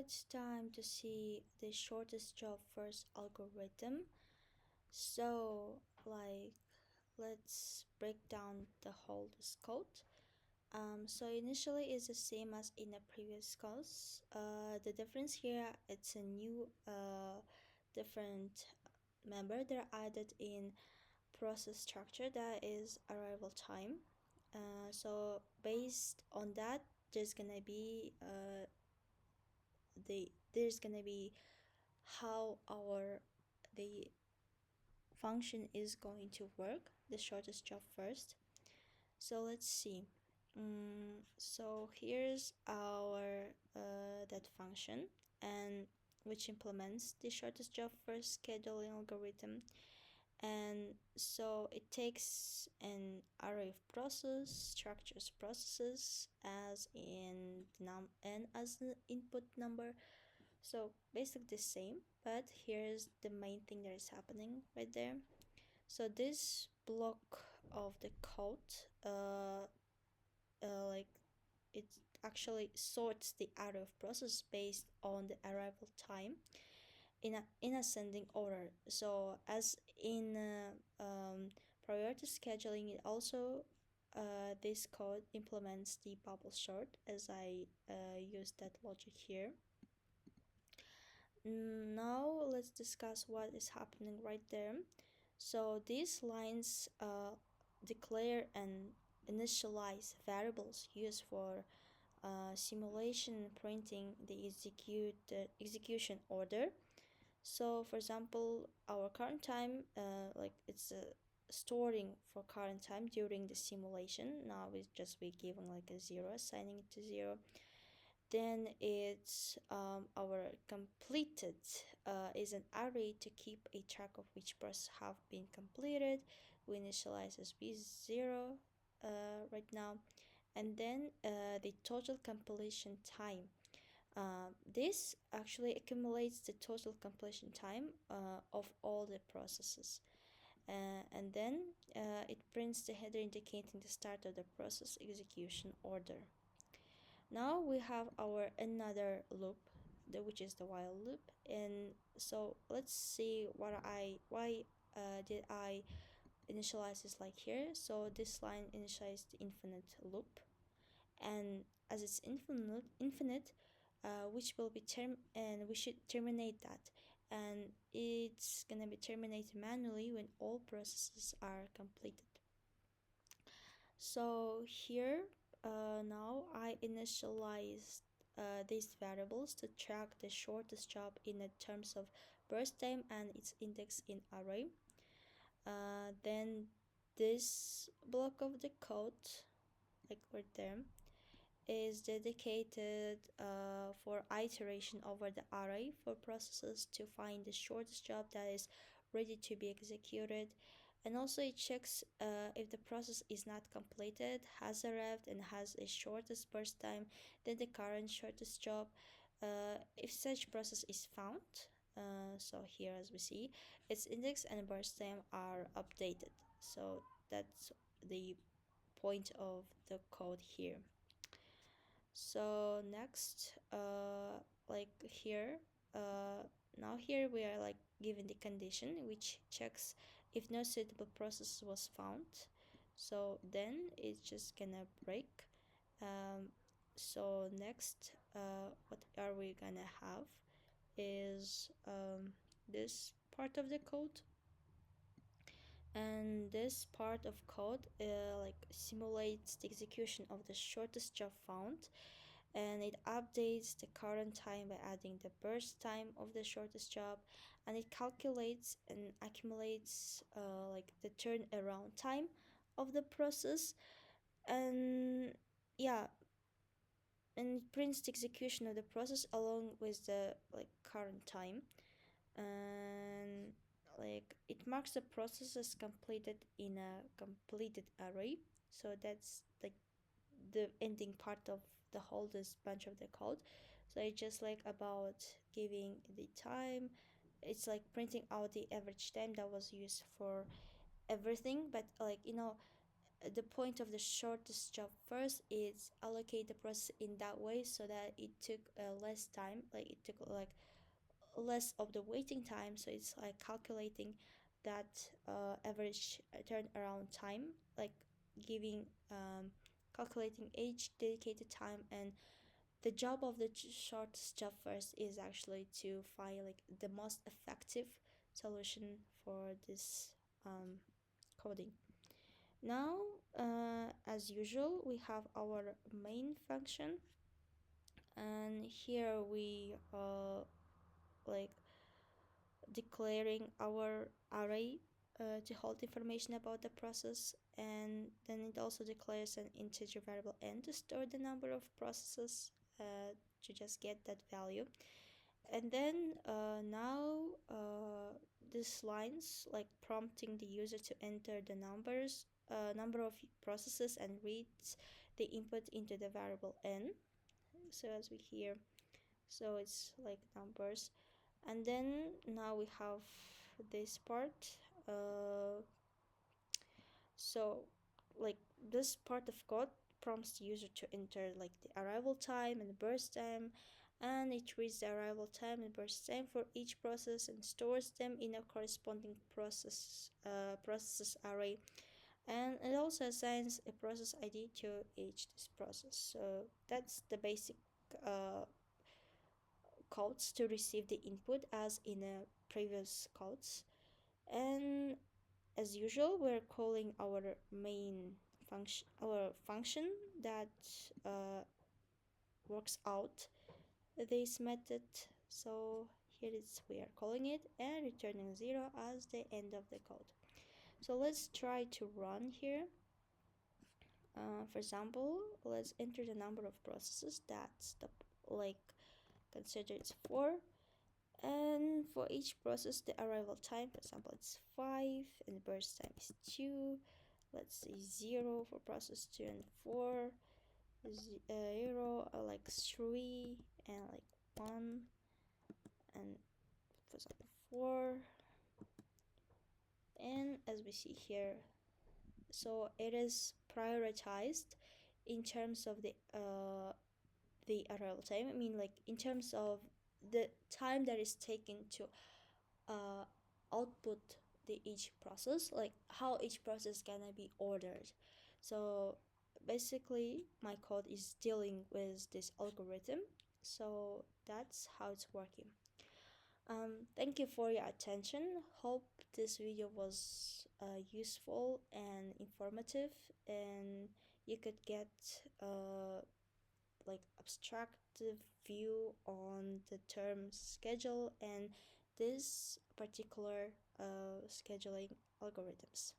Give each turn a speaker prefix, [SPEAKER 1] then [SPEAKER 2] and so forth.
[SPEAKER 1] it's time to see the shortest job first algorithm. So, let's break down the whole this code. So initially it's the same as in the previous course. The difference here, it's a new different member that are added in process structure, that is arrival time. So based on that, there's gonna be how the function is going to work, the shortest job first. So let's see. So here's our that function, and which implements the shortest job first scheduling algorithm. And so it takes an array of process, structures processes as in and as the input number. So basically the same, but here's the main thing that is happening right there. So this block of the code like it actually sorts the array of process based on the arrival time in ascending order. So as in priority scheduling, it also this code implements the bubble sort, as I use that logic here. Now let's discuss what is happening right there. So these lines declare and initialize variables used for simulation printing the execution order. So for example, our current time, it's storing for current time during the simulation. Now it's just we giving like a 0, assigning it to 0. Then it's our completed is an array to keep a track of which process have been completed. We initialize as b0 right now, and then the total completion time. This actually accumulates the total completion time of all the processes. And then it prints the header indicating the start of the process execution order. Now we have our another loop, which is the while loop. And so let's see why did I initialize this like here. So this line initializes the infinite loop, and as it's infinite, which will be and we should terminate that, and it's gonna be terminated manually when all processes are completed. So here now I initialized these variables to track the shortest job in the terms of burst time and its index in array. Then this block of the code, like right there, is dedicated for iteration over the array for processes to find the shortest job that is ready to be executed. And also it checks if the process is not completed, has arrived, and has a shortest burst time than the current shortest job. If such process is found, so here as we see, its index and burst time are updated. So that's the point of the code here. So next, like here, now here we are like given the condition which checks if no suitable process was found. So then it's just gonna break. So next, what are we gonna have is this part of the code, and this part of code like simulates the execution of the shortest job found, and it updates the current time by adding the burst time of the shortest job, and it calculates and accumulates like the turnaround time of the process, and yeah, and it prints the execution of the process along with the like current time, and like it marks the process as completed in a completed array. So that's like the ending part of the whole this bunch of the code. So it's just like about giving the time, it's like printing out the average time that was used for everything, but like the point of the shortest job first is allocate the process in that way so that it took less time, like it took like less of the waiting time. So it's like calculating that average turnaround time, like giving calculating each dedicated time. And the job of the shortest job first is actually to find like the most effective solution for this coding. Now, as usual, we have our main function, and here we like declaring our array to hold information about the process, and then it also declares an integer variable n to store the number of processes to just get that value. And then now these lines like prompting the user to enter the number of processes and reads the input into the variable n. So as we hear, so it's like numbers. And then now we have this part. So like this part of code prompts the user to enter like the arrival time and the burst time, and it reads the arrival time and burst time for each process and stores them in a corresponding processes array, and it also assigns a process ID to each this process. So that's the basic uh, codes to receive the input as in a previous codes. And as usual, we're calling our main function that works out this method. So here is we are calling it and returning 0 as the end of the code. So let's try to run here. For example, let's enter the number of processes that's the like consider it's 4, and for each process the arrival time, for example, it's 5 and the burst time is 2. Let's say 0 for process 2 and 4, 0 like 3 and like 1, and for example 4. And as we see here, so it is prioritized in terms of the arrival time. I mean, like in terms of the time that is taken to uh, output the each process, like how each process gonna be ordered. So basically my code is dealing with this algorithm, so that's how it's working. Thank you for your attention. Hope this video was useful and informative, and you could get like abstractive view on the term schedule and this particular scheduling algorithms.